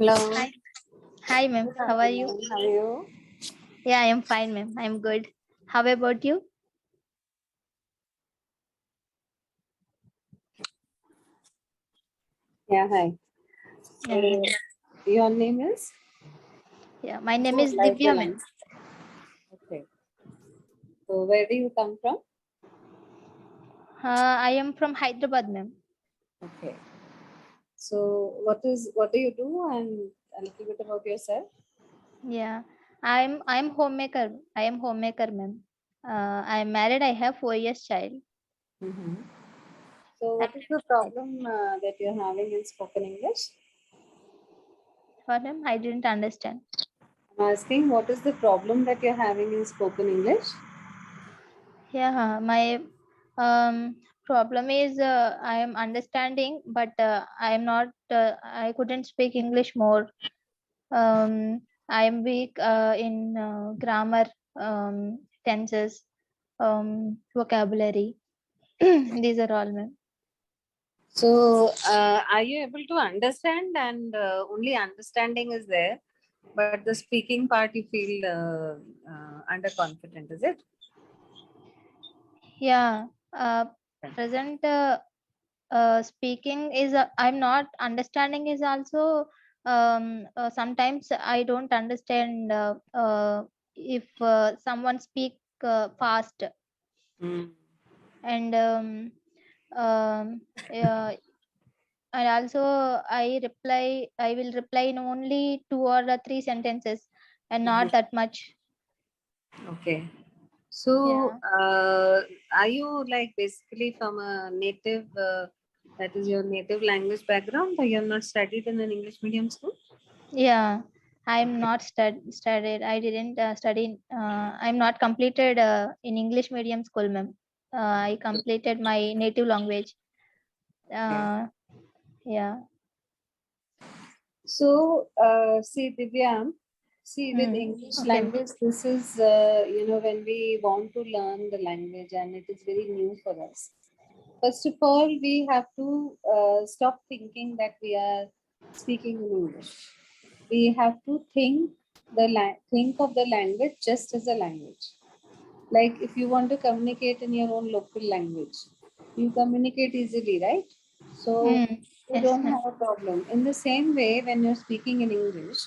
Hello. Hi, hi, ma'am. Good How are you? afternoon. How are you? Yeah, I am fine, ma'am. I am good. How about you? Yeah, hi. Yeah, hi. Your name is? Yeah, my name Oh, is like Divya, the ma'am. line. Okay. So where do you come from? I am from Hyderabad, ma'am. Okay. So what do you do and a little bit about yourself? Yeah, I'm homemaker. I am homemaker, ma'am. I am married. I have 4 years child. Mm-hmm. So I what is the problem that you're having in spoken English? What, ma'am? I didn't understand. I'm asking what is the problem that you're having in spoken English? Yeah, my problem is I am understanding, but I am not. I couldn't speak English more. I am weak in grammar, tenses, vocabulary. These are all, ma'am. So are you able to understand and only understanding is there, but the speaking part you feel underconfident, is it? Yeah. Present speaking is I'm not understanding is also sometimes I don't understand if someone speak fast Mm. and yeah, and also I will reply in only 2 or 3 sentences and Mhm. not that much. Okay. So, Yeah, are you like basically from a native, that is your native language background, or you have not studied in an English medium school? yeah, I'm Okay. not studied. I didn't study. I'm not completed in English medium school, ma'am. I completed my native language. Okay. uh, yeah. So, see, Divya, see, with Hmm. English Okay, ma'am. language, this is, when we want to learn the language and it is very new for us. First of all, we have to stop thinking that we are speaking in English. We have to think of the language just as a language. Like if you want to communicate in your own local language, you communicate easily, right? So Hmm. you Yes, don't ma'am. have a problem. In the same way, when you're speaking in English,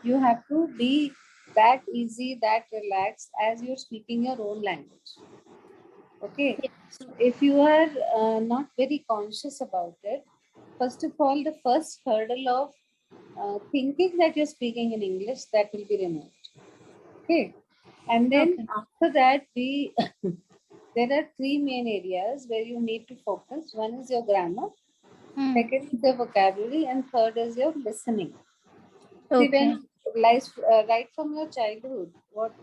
you have to be that easy, that relaxed as you're speaking your own language. Okay. Ye- So if you are not very conscious about it, first of all, the first hurdle of thinking that you're speaking in English, that will be removed. Okay. And then Okay. after that, we there are three main areas where you need to focus. One is your grammar, Hmm. second is your vocabulary, and third is your listening. See, Okay. when right from your childhood, what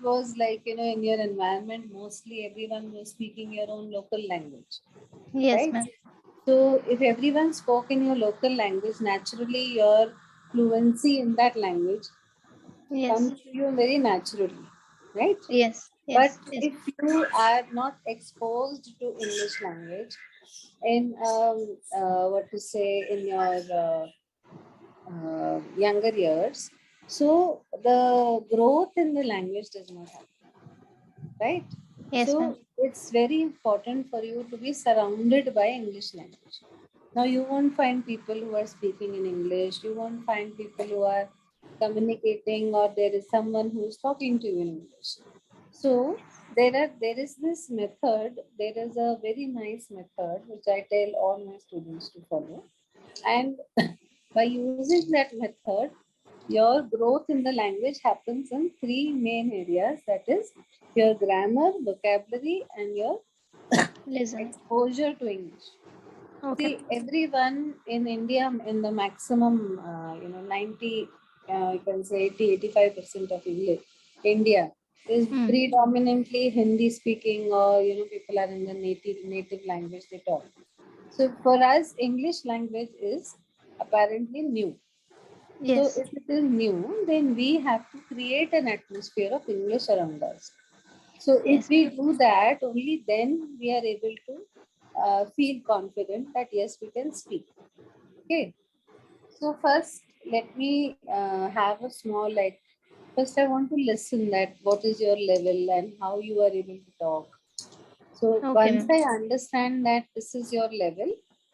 was like, in your environment, mostly everyone was speaking your own local language, Yes, right? ma'am. So if everyone spoke in your local language, naturally your fluency in that language Yes. comes to you very naturally, right? Yes. But Yes. Yes. if you are not exposed to English language in what to say in your younger years, so the growth in the language does not happen, right? Yes, ma'am. So it's very important for you to be surrounded by English language. Now you won't find people who are speaking in English. You won't find people who are communicating, or there is someone who is talking to you in English. So there is this method. There is a very nice method which I tell all my students to follow. And by using that method, your growth in the language happens in three main areas, that is, your grammar, vocabulary, and your Listen. exposure to English. Okay. See, everyone in India, in the maximum, 90, you can say 80-85% of English, India is Hmm. predominantly Hindi speaking, or, people are in the native language they talk. So for us, English language is apparently new. So Yes. if it is new, then we have to create an atmosphere of English around us. So if Yes, we ma'am. do that, only then we are able to feel confident that yes, we can speak. Okay. So first, let me have a small like. First, I want to listen that what is your level and how you are able to talk. So Okay, once ma'am. I understand that this is your level,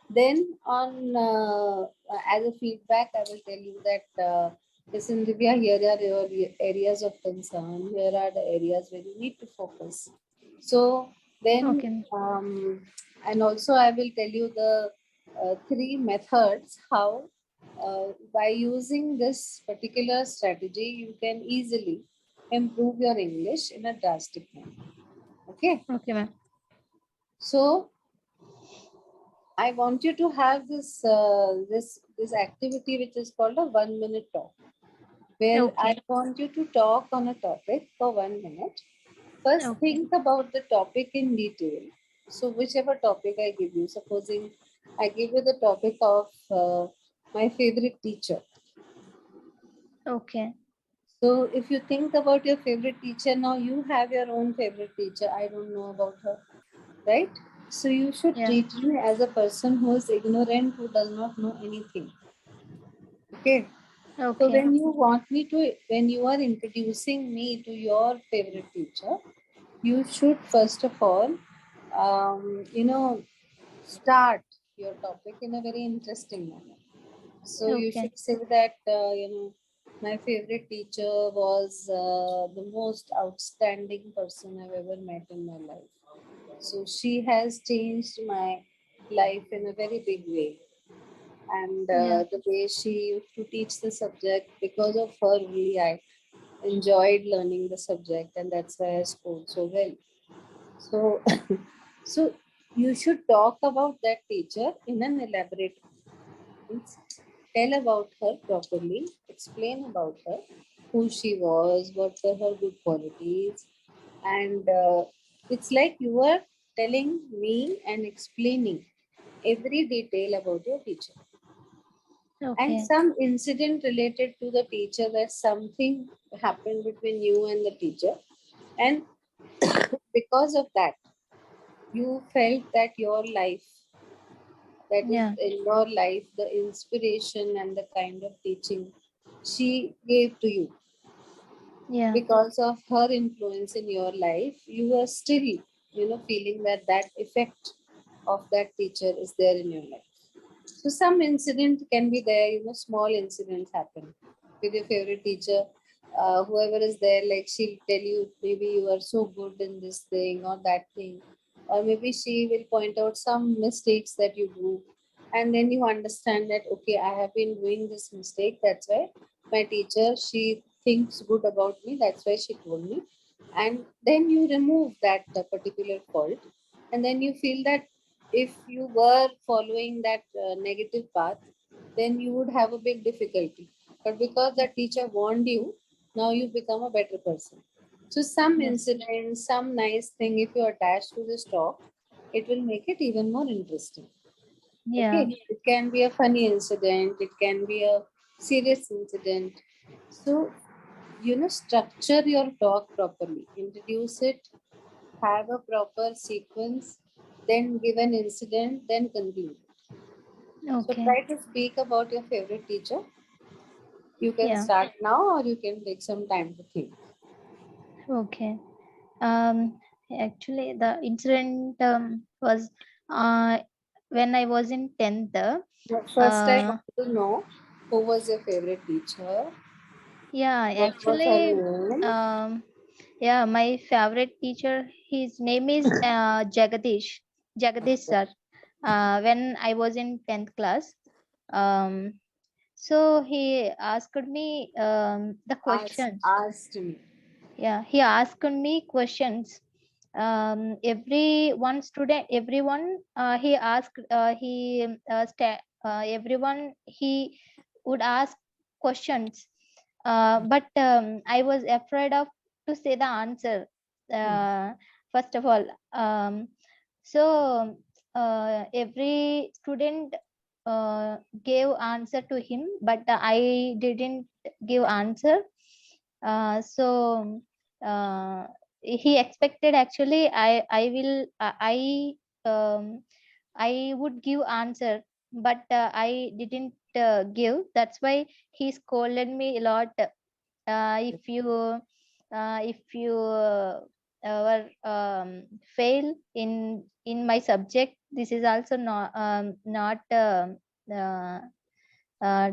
then on as a feedback, I will tell you that listen, Divya, here are your areas of concern. Here are the areas where you need to focus. So then, Okay, ma'am. and also I will tell you the three methods how by using this particular strategy you can easily improve your English in a drastic manner. Okay. Okay, ma'am. So I want you to have this activity which is called a 1 minute talk, where I Okay, want you to talk on a topic for 1 minute. First, okay, think about the topic in detail. So whichever topic I give you, supposing I give you the topic of my favorite teacher. okay. So if you think about your favorite teacher, now you have your own favorite teacher. I don't know about her, right? So you should Yeah. treat me as a person who is ignorant, who does not know anything. Okay. So Okay. when you are introducing me to your favorite teacher, you should first of all, you know, start your topic in a very interesting manner. So you Okay. should say that, my favorite teacher was the most outstanding person I've ever met in my life. So she has changed my life in a very big way. And Yeah. the way she used to teach the subject, because of her, really, I enjoyed learning the subject, and that's why I scored so well. So, so you should talk about that teacher in an elaborate way. Tell about her properly, explain about her, who she was, what were her good qualities, and it's like you are telling me and explaining every detail about your teacher and Okay. some incident related to the teacher, that something happened between you and the teacher, and because of that you felt that your life, that is Yeah. in your life, the inspiration and the kind of teaching she gave to you, Yeah. because of her influence in your life, you are still, feeling that that effect of that teacher is there in your life. So some incident can be there, small incidents happen with your favorite teacher. Whoever is there, like she'll tell you maybe you are so good in this thing or that thing, or maybe she will point out some mistakes that you do, and then you understand that okay, I have been doing this mistake. That's why my teacher, she thinks good about me. That's why she told me, and then you remove that particular fault, and then you feel that if you were following that negative path, then you would have a big difficulty. But because that teacher warned you, now you become a better person. So some Yes. incident, some nice thing, if you attach to this talk, it will make it even more interesting. Yeah. Okay, it can be a funny incident, it can be a serious incident. So, structure your talk properly, introduce it, have a proper sequence, then give an incident, then conclude. So Okay. try to speak about your favorite teacher. You can Yeah. start now or you can take some time to think. Okay. Um, Actually, the incident was uh, when I was in 10th. But first, I Uh, want to know who was your favorite teacher, yeah, what was her actually, name. um, yeah, my favorite teacher, his name is Jagadish sir. When I was in 10th class, um, so he asked me the questions. Asked me. Yeah, he asked me questions. Every one student, everyone he asked, everyone he would ask questions. But I was afraid of to say the answer. Hmm. Uh, First of all, so every student gave answer to him, but I didn't give answer. So he expected, actually I will I would give answer. but I didn't give. That's why he scolded me a lot. If you were fail in my subject, this is also not uh, uh,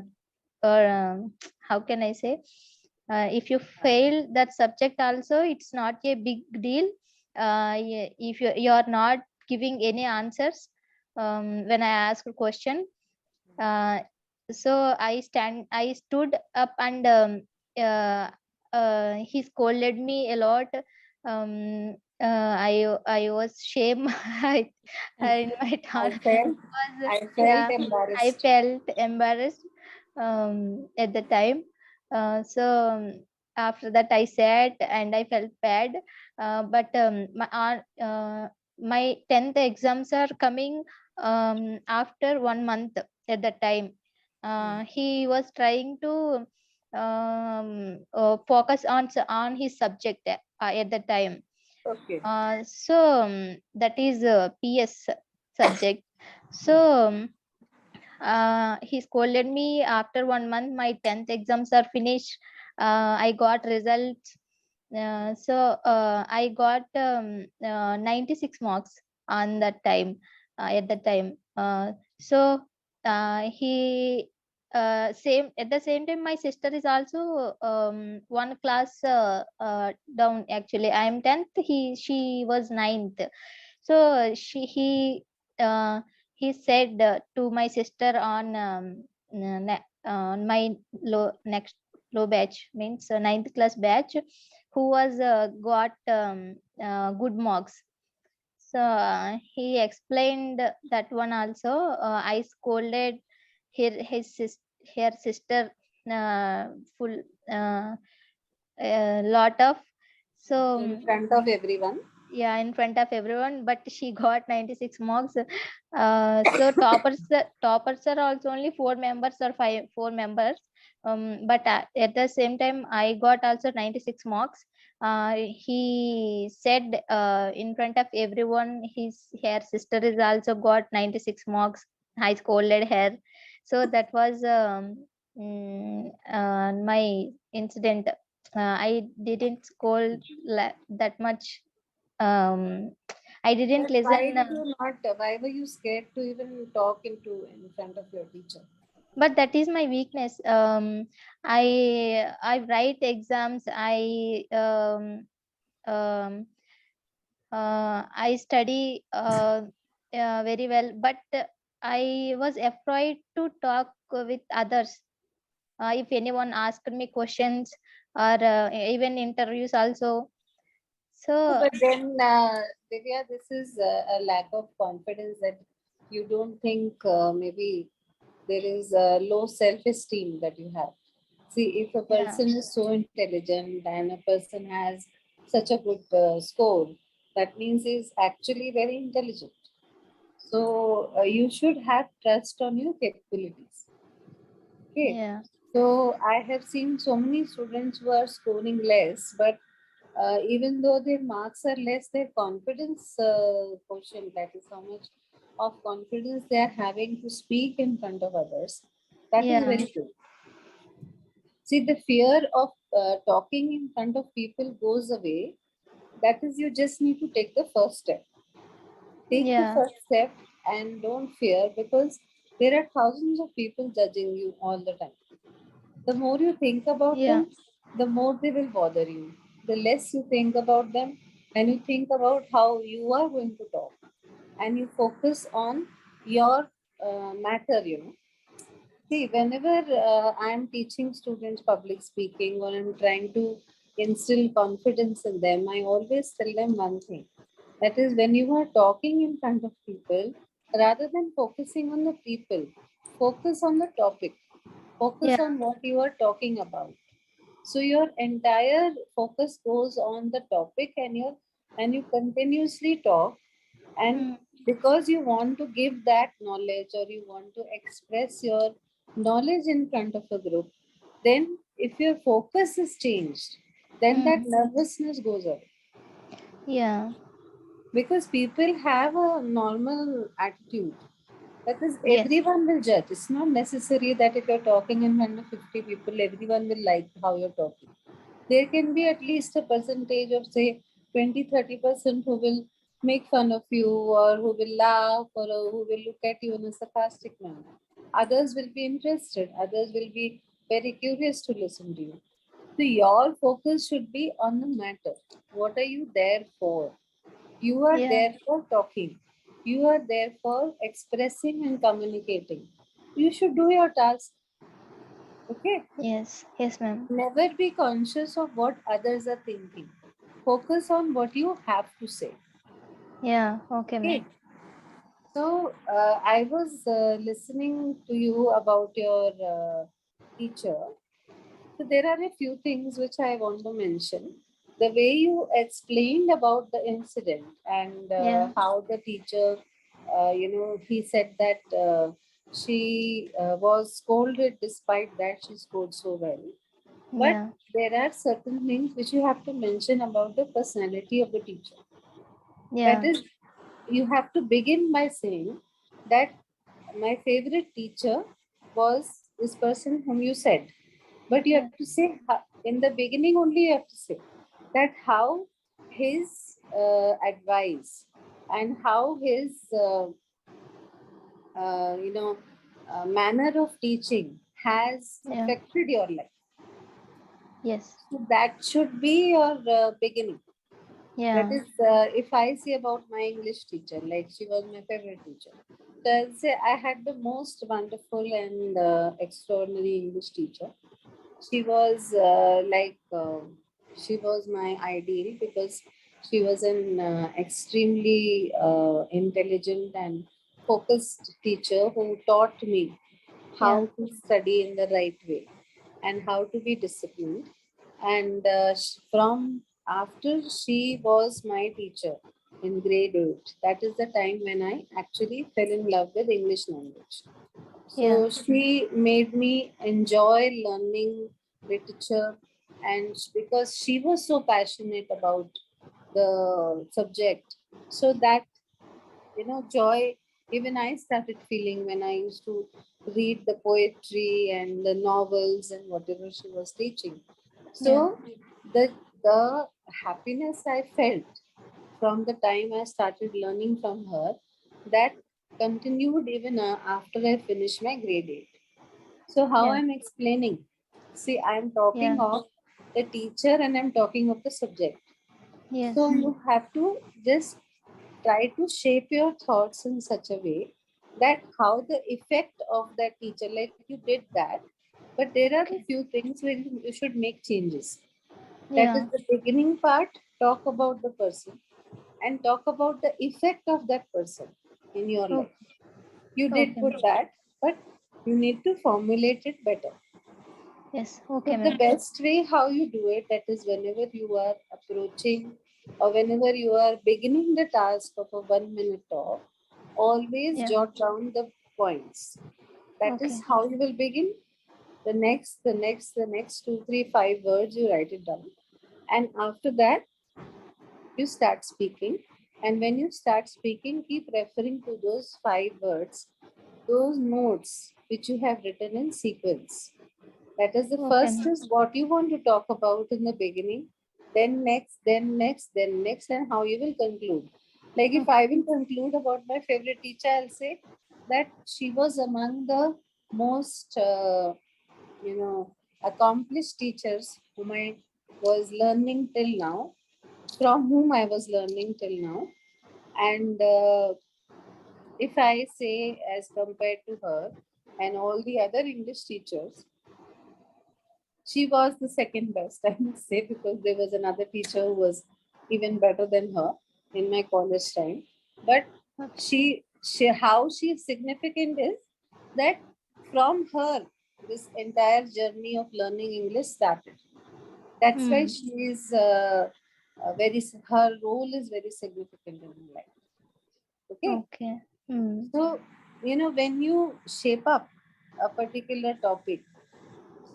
or how can I say, if you fail that subject also, it's not a big deal. If you are not giving any answers when I ask a question. uh, so I stood up, and he scolded me a lot. I was shame. In my I town felt was, I felt yeah, I embarrassed. felt embarrassed at the time. So after that I sat and I felt bad. But my 10th exams are coming after 1 month at the time. He was trying to focus on his subject at the time. Okay. So that is PS subject. So he scolded me after 1 month. My 10th exams are finished. I got results. So I got 96 marks on that time, at the time. So he same at the same time, my sister is also one class down. Actually, I am 10th. She was ninth. So uh, he said to my sister on on my next low batch, means ninth class batch, who was got good marks. So he explained that one also. I scolded her sister full uh, lot of. So In front of everyone. yeah, in front of everyone, but she got 96 marks. So toppers are also only four members or four members. But at the same time I got also 96 marks. He said in front of everyone, her sister is also got 96 marks. I scolded her. So that was my incident. I didn't scold that much. um I didn't But why listen. did you not? Why were you scared to even talk in front of your teacher? But that is my weakness. I write exams. I study very well, but I was afraid to talk with others. If anyone asked me questions, or even interviews also. No, So but then, Divya, this is a lack of confidence that you don't think maybe there is a low self-esteem that you have. See, if a yeah, person is so intelligent and a person has such a good score, that means he's actually very intelligent. So you should have trust on your capabilities. Okay. yeah, So I have seen so many students who are scoring less, but even though their marks are less, their confidence quotient, that is how much of confidence they are having to speak in front of others, that is yeah, very good. See, the fear of talking in front of people goes away. That is, you just need to take the first step. Take the yeah, first step and don't fear, because there are thousands of people judging you all the time. The more you think about yeah, them, the more they will bother you. The less you think about them, and you think about how you are going to talk, and you focus on your matter. See, whenever I am teaching students public speaking or I'm trying to instill confidence in them, I always tell them one thing. That is, when you are talking in front of people, rather than focusing on the people, focus on the topic, focus yeah, on what you are talking about. So your entire focus goes on the topic, and you continuously talk, and mm, because you want to give that knowledge or you want to express your knowledge in front of a group, then if your focus is changed, then that mm, nervousness goes away, yeah, because people have a normal attitude That is, Yes. everyone will judge. It's not necessary that if you're talking in front of 50 people, everyone will like how you're talking. There can be at least a percentage of, say, 20-30% who will make fun of you, or who will laugh, or who will look at you in a sarcastic manner. Others will be interested, others will be very curious to listen to you. So, your focus should be on the matter. What are you there for? You are Yeah. there for talking. You are there for expressing and communicating. You should do your task. Okay? Yes. Yes, ma'am. Never be conscious of what others are thinking. Focus on what you have to say. Yeah. Okay, Okay? ma'am. So, I was listening to you about your teacher. So there are a few things which I want to mention. The way you explained about the incident, and Yeah. how the teacher, he said that she was scolded despite that she scored so well. But Yeah. there are certain things which you have to mention about the personality of the teacher. That Yeah. is, you have to begin by saying that my favorite teacher was this person whom you said. But you Yeah. have to say, in the beginning only, you have to say that how his advice and how his you know manner of teaching has Yeah. affected your life. Yes. So that should be your beginning. That Yeah. is, if I say about my English teacher, like she was my favorite teacher. So I'll say I had the most wonderful and extraordinary English teacher. She was she was my ideal, because she was an extremely intelligent and focused teacher who taught me Yeah. how to study in the right way and how to be disciplined. And from after she was my teacher in grade 8, that is the time when I actually fell in love with English language. Yeah. So she made me enjoy learning literature, and because she was so passionate about the subject, so that joy even I started feeling when I used to read the poetry and the novels and whatever she was teaching. Yeah. So the happiness I felt from the time I started learning from her, that continued even after I finished my grade 8. So how Yeah. I'm explaining? See, I'm talking Yeah. of the teacher and I'm talking of the subject. So Yes. you have to just try to shape your thoughts in such a way that how the effect of that teacher, like you did that, but there are a Okay. few things where you should make changes. That is Yeah. the beginning part. Talk about the person and talk about the effect of that person in your life. Okay. You did Okay, put ma'am. that, but you need to formulate it better. Yes. So Okay, the ma'am. best way how you do it, that is whenever you are approaching or whenever you are beginning the task of a 1 minute talk, always Yeah. jot down the points. That is Okay. how you will begin. The next 2, 3, 5 words you write it down. And after that, you start speaking. And when you start speaking, keep referring to those 5 words, those notes which you have written in sequence. That is, the Okay, first ma'am. is what you want to talk about in the beginning, then next, then next, then next, and how you will conclude. Like if Okay. I will conclude about my favorite teacher, I'll say that she was among the most, accomplished teachers whom I was learning till now, from whom I was learning till now. And if I say as compared to her and all the other English teachers, she was the second best, I must say, because there was another teacher who was even better than her in my college time. But Okay. how she is significant is that from her, this entire journey of learning English started. That's why Hmm. she is her role is very significant in my life. Okay. Okay. Hmm. So, when you shape up a particular topic,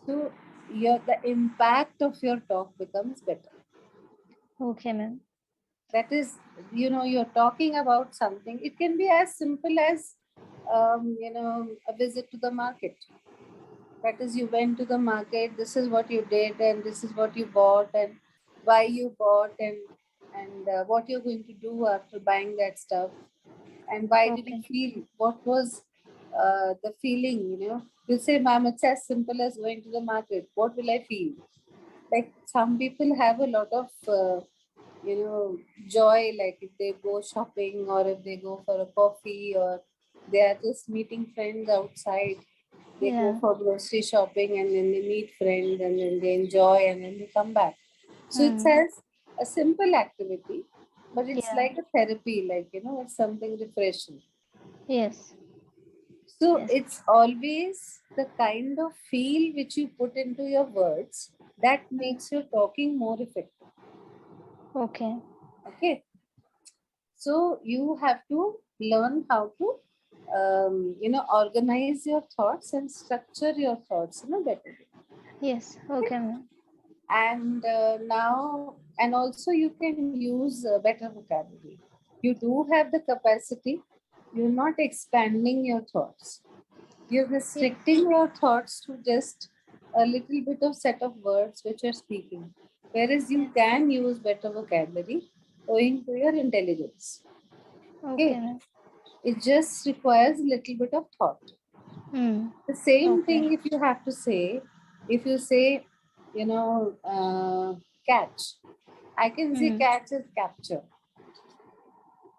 so the impact of your talk becomes better. Okay, ma'am. That is, you're talking about something. It can be as simple as a visit to the market. That is, you went to the market. This is what you did, and this is what you bought, and why you bought, and what you're going to do after buying that stuff, and why did you Okay. feel? What was the feeling? You say, "Ma'am, it's as simple as going to the market. What will I feel?" Like some people have a lot of joy, like if they go shopping or if they go for a coffee or they are just meeting friends outside, they go Yeah. for grocery shopping and then they meet friends and then they enjoy and then they come back. So it Hmm. says a simple activity, but it's Yeah. like a therapy, like it's something refreshing. Yes. So Yes. it's always the kind of feel which you put into your words that Hmm. makes your talking more effective. Okay. Okay. So you have to learn how to organize your thoughts and structure your thoughts in a better way. Yes. Okay, ma'am. And now, and also you can use better vocabulary. You do have the capacity. You're not expanding your thoughts. You're Yes. restricting your thoughts to just a little bit of set of words which you're speaking, whereas you Yes. can use better vocabulary owing to your intelligence. Okay, Okay, ma'am. it just requires a little bit of thought. Hmm. The same Okay. thing if you have to say, if you say, catch. I can say Hmm. catch is capture.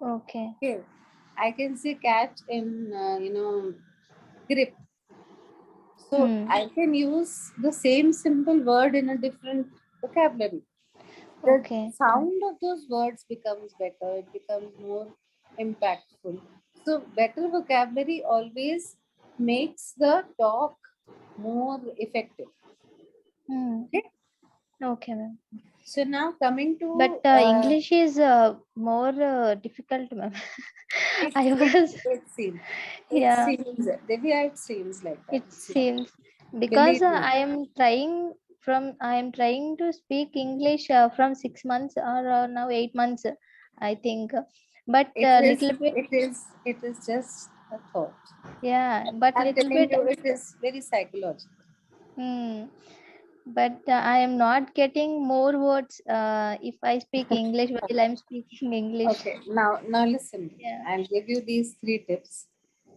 Okay. Okay. I can say catch in, grip. So Hmm. I can use the same simple word in a different vocabulary. The Okay. sound of those words becomes better, it becomes more impactful. So, better vocabulary always makes the talk more effective. Hmm. Okay. Okay, ma'am. So, now coming But to English is more difficult, ma'am. it, I it, was, it yeah, seems, Divya, it seems like that. it It's not. seems because Believe me. I am trying to speak English from 6 months or now 8 months, I think. But little bit, It is just a thought. yeah, but I'm little telling bit, you, it is very psychological. hmm, but I am not getting more words if I speak English while I'm speaking English. Okay, now listen to me. Yeah. I'll give you these three tips.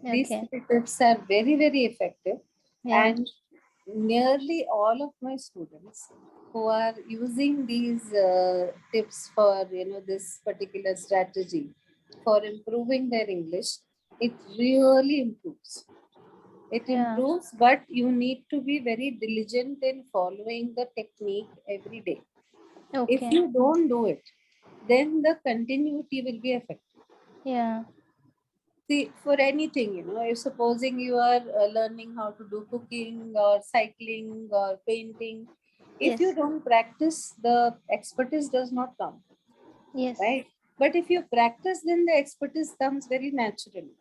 These Okay. three tips are very, very effective, Yeah. and nearly all of my students who are using these tips for this particular strategy for improving their English, it really improves. It Yeah. improves, but you need to be very diligent in following the technique every day. If Okay. you don't do it, then the continuity will be affected. Yeah. See, for anything, if supposing you are learning how to do cooking or cycling or painting, if you Yes. don't practice, the expertise does not come, Yes. right? But if you practice, then the expertise comes very naturally,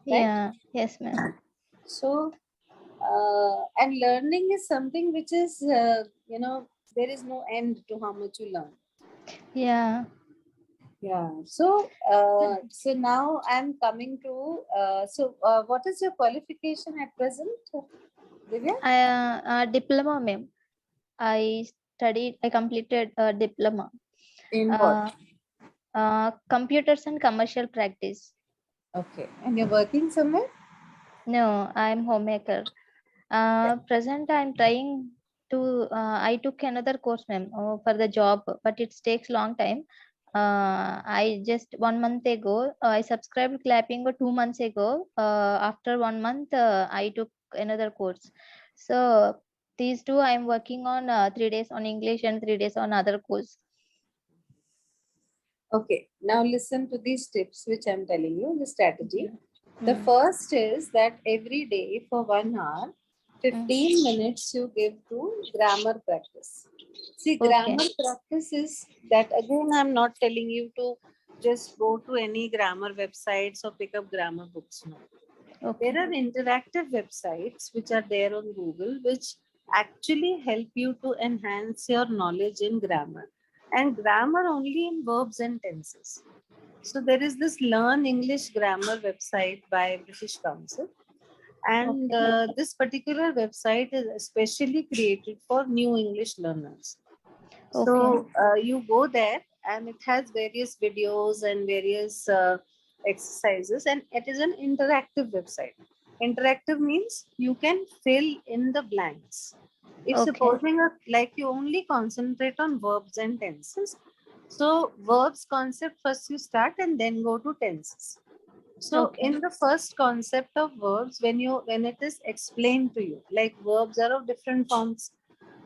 right? Yeah. Yes, ma'am. So, and learning is something which is, there is no end to how much you learn. Yeah. Yeah. So, so now I'm coming to, what is your qualification at present, Divya? Diploma, ma'am. I completed a diploma. In what? Uh, Computers and commercial practice. Okay. And you're working somewhere? No, I'm homemaker. Present, I'm trying to. I took another course, ma'am, for the job, but it takes long time. I just 1 month ago, I subscribed clapingo 2 months ago. After 1 month, I took another course. So these two, I'm working on 3 days on English and 3 days on other course. Okay. Now listen to these tips which I'm telling you, the strategy. Mm. The Mm. first is that every day for 1 hour, Mm. 15 minutes you give to grammar practice. See, Okay. grammar practice is that, again, I'm not telling you to just go to any grammar websites or pick up grammar books. No. There Okay. are interactive websites which are there on Google which actually help you to enhance your knowledge in grammar. And grammar only in verbs and tenses. So there is this Learn English Grammar website by British Council, and Okay. this particular website is especially created for new English learners. Okay. So you go there, and it has various videos and various exercises, and it is an interactive website. Interactive means you can fill in the blanks. If Okay. supposing like you only concentrate on verbs and tenses, so verbs concept first you start and then go to tenses. So Okay. in the first concept of verbs, when it is explained to you, like verbs are of different forms.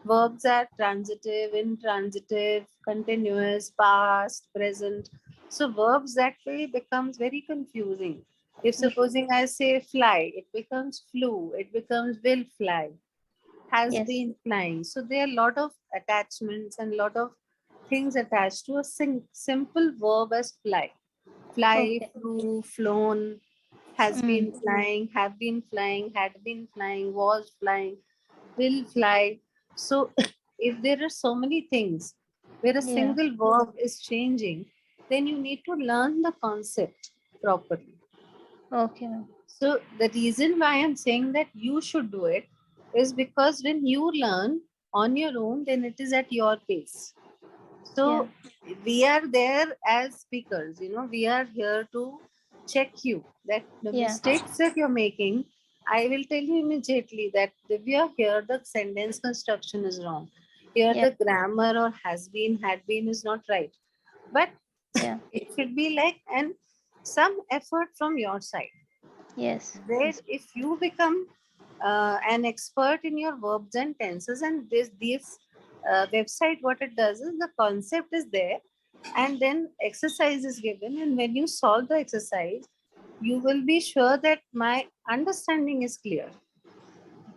Verbs are transitive, intransitive, continuous, past, present. So verbs that way becomes very confusing. If supposing I say fly, it becomes flew, it becomes will fly, has Yes. been flying. So there are a lot of attachments and a lot of things attached to a simple verb as fly. Fly, Okay. flew, flown, has Mm. been flying, have been flying, had been flying, was flying, will fly. So if there are so many things where a Yeah. single verb is changing, then you need to learn the concept properly. Okay, ma'am. So the reason why I'm saying that you should do it is because when you learn on your own, then it is at your pace. Yeah. So we are there as speakers, we are here to check you that the Yeah. mistakes that you're making, I will tell you immediately that Divya, here the sentence construction is wrong. Here Yeah. the grammar or has been, had been is not right. But Yeah. it should be like some effort from your side. Yes. Where Yes. if you become an expert in your verbs and tenses, and this website, what it does is the concept is there, and then exercise is given, and when you solve the exercise, you will be sure that my understanding is clear.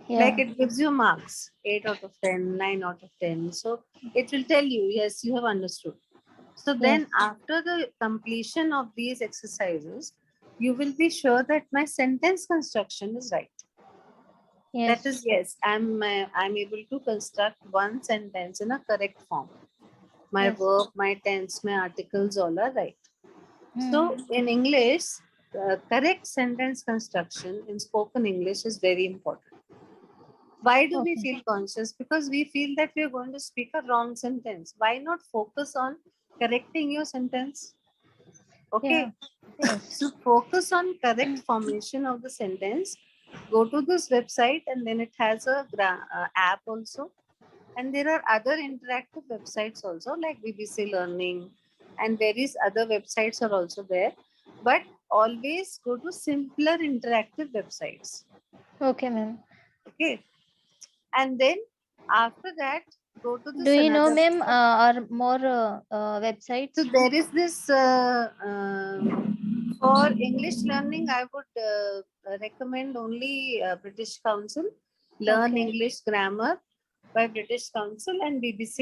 Like Yeah. it gives you marks, 8 out of 10, 9 out of 10. So it will tell you, yes, you have understood. So Yes. then after the completion of these exercises, you will be sure that my sentence construction is right. That Yes. is, yes, I'm able to construct one sentence in a correct form. My Yes. verb, my tense, my articles all are right. So Hmm. in English, correct sentence construction in spoken English is very important. Why do we Okay. feel conscious? Because we feel that we are going to speak a wrong sentence. Why not focus on correcting your sentence? Yeah. Okay. Yes. So focus on correct formation of the sentence. Go to this website, and then it has a app also. And there are other interactive websites also like BBC Learning, and various other websites are also there. But always go to simpler interactive websites. Okay, ma'am. Okay. And then after that, go to Do this you know, another ma'am, website. or more So websites? there is this for English learning. I would recommend only British Council, Learn Okay. English Grammar by British Council, and BBC